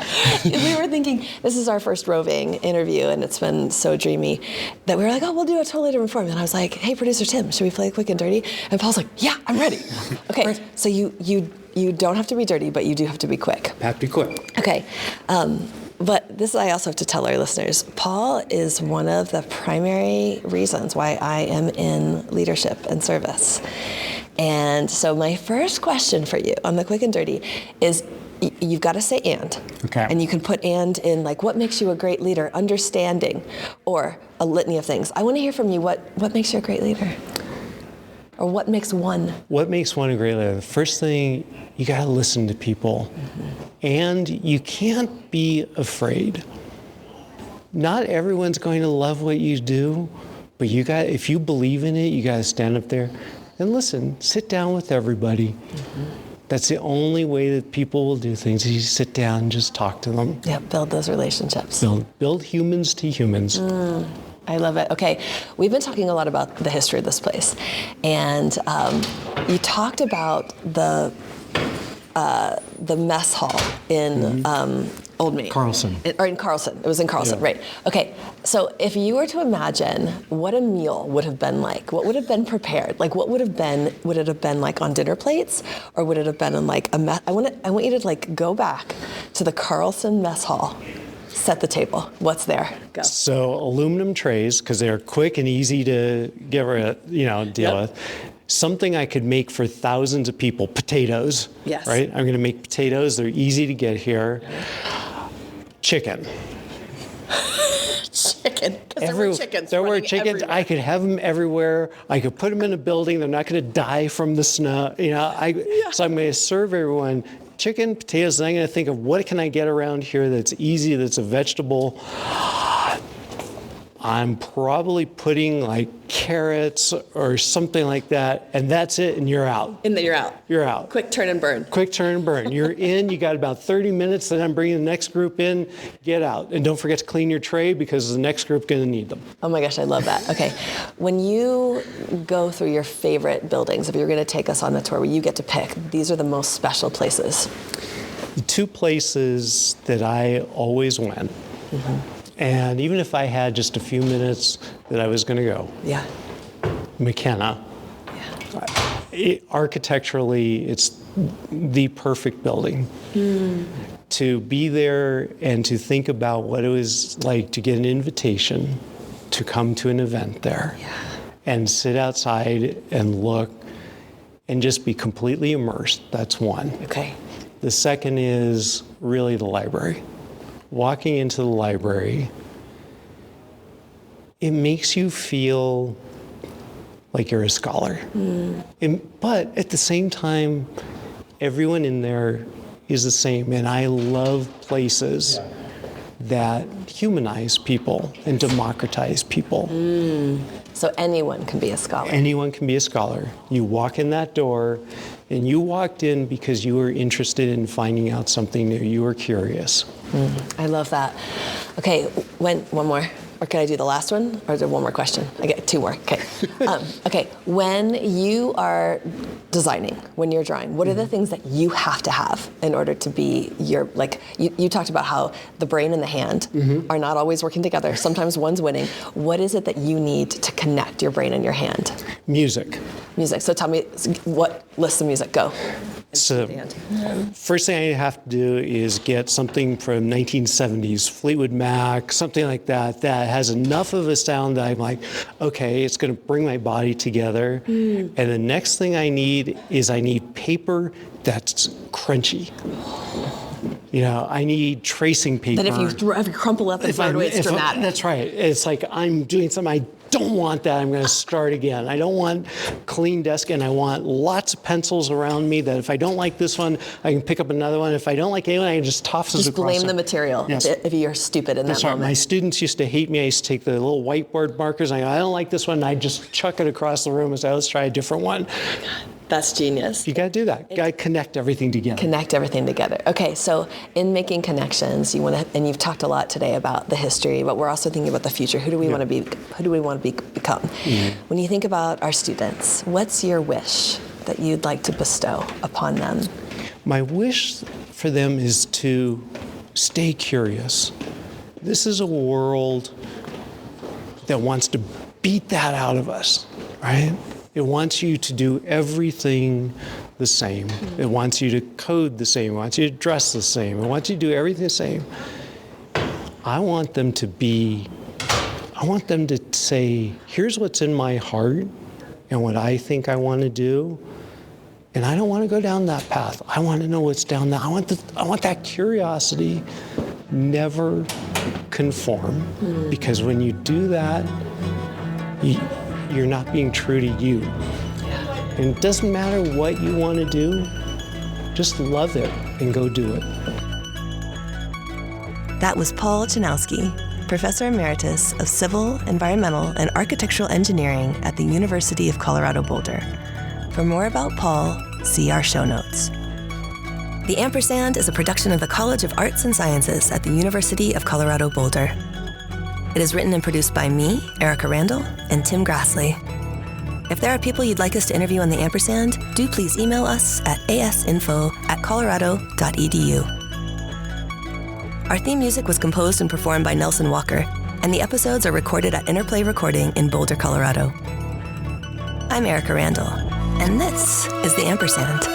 We were thinking, this is our first roving interview, and it's been so dreamy that we were like, oh, we'll do a totally different form. And I was like, hey, producer Tim, should we play quick and dirty? And Paul's like, yeah, I'm ready. Okay, right. So you don't have to be dirty, but you do have to be quick. Have to be quick. Okay. But this I also have to tell our listeners, Paul is one of the primary reasons why I am in leadership and service. And so my first question for you on the quick and dirty is, you've got to say and. Okay. And you can put and in like, what makes you a great leader, understanding, or a litany of things. I want to hear from you, what makes you a great leader? Or what makes one? What makes one a great leader? The first thing, you got to listen to people. Mm-hmm. And you can't be afraid. Not everyone's going to love what you do, but if you believe in it, you got to stand up there and listen. Sit down with everybody. Mm-hmm. That's the only way that people will do things. You sit down and just talk to them. Yeah, build those relationships. Build humans to humans. I love it. Okay, we've been talking a lot about the history of this place, and you talked about the mess hall in Old Main. Carlson. In Carlson. It was in Carlson, right. Okay, so if you were to imagine what a meal would have been like, what would have been prepared? Like, would it have been like on dinner plates? Or would it have been in like I want you to like go back to the Carlson mess hall. Set the table. What's there? Go. So aluminum trays, because they're quick and easy to get rid of, deal with. Something I could make for thousands of people, potatoes. Yes. Right? I'm going to make potatoes. They're easy to get here. Chicken. Chicken. There were chickens. There were chickens. Everywhere. I could have them everywhere. I could put them in a building. They're not going to die from the snow. So I'm going to serve everyone chicken, potatoes, and I'm going to think of what can I get around here that's easy, that's a vegetable. I'm probably putting like carrots or something like that, and that's it, and you're out. And then you're out. You're out. Quick turn and burn. Quick turn and burn. You're in, you got about 30 minutes, then I'm bringing the next group in, get out. And don't forget to clean your tray because the next group's going to need them. Oh my gosh, I love that. Okay, when you go through your favorite buildings, if you're going to take us on a tour where you get to pick, these are the most special places. The two places that I always went, and even if I had just a few minutes that I was going to go, McKenna. Architecturally, it's the perfect building. To be there and to think about what it was like to get an invitation to come to an event there and sit outside and look and just be completely immersed. That's one. Okay. The second is really the library. Walking into the library, it makes you feel like you're a scholar. But at the same time, everyone in there is the same. And I love places that humanize people and democratize people. So anyone can be a scholar. Anyone can be a scholar. You walk in that door, and you walked in because you were interested in finding out something new. You were curious. I love that. Okay, one more. Or can I do the last one? Or is there one more question? I get two more. Okay. Okay. When you are designing, when you're drawing, what are the things that you have to have in order to be your, like, you talked about how the brain and the hand are not always working together. Sometimes one's winning. What is it that you need to connect your brain and your hand? Music. Music. So tell me, what list of music? Go. So, first thing I have to do is get something from 1970s, Fleetwood Mac, something like that, that has enough of a sound that I'm like, okay, it's going to bring my body together. And the next thing I need is paper that's crunchy. You know, I need tracing paper. That if you crumple up and throw it away, it's dramatic. That's right. It's like I'm doing something, I don't want that. I'm going to start again. I don't want clean desk, and I want lots of pencils around me that if I don't like this one, I can pick up another one. If I don't like anyone, I can just toss it across. Just blame the material if you're stupid in that moment. My students used to hate me. I used to take the little whiteboard markers, and I don't like this one, and I just chuck it across the room and say, let's try a different one. That's genius. You got to do that. You got to connect everything together. Connect everything together. Okay, so in making connections, and you've talked a lot today about the history, but we're also thinking about the future. Who do we want to be? Who do we want to become? When you think about our students, what's your wish that you'd like to bestow upon them? My wish for them is to stay curious. This is a world that wants to beat that out of us, right? It wants you to do everything the same. It wants you to code the same. It wants you to dress the same. It wants you to do everything the same. I want them to say, here's what's in my heart and what I think I want to do. And I don't want to go down that path. I want to know what's down there. I want that curiosity. Never conform. Because when you do that, you're not being true to you. And it doesn't matter what you want to do, just love it and go do it. That was Paul Chinowsky, Professor Emeritus of Civil, Environmental, and Architectural Engineering at the University of Colorado Boulder. For more about Paul, see our show notes. The Ampersand is a production of the College of Arts and Sciences at the University of Colorado Boulder. It is written and produced by me, Erika Randall, and Tim Grassley. If there are people you'd like us to interview on the Ampersand, do please email us at asinfo@colorado.edu. Our theme music was composed and performed by Nelson Walker, and the episodes are recorded at Interplay Recording in Boulder, Colorado. I'm Erika Randall, and this is the Ampersand.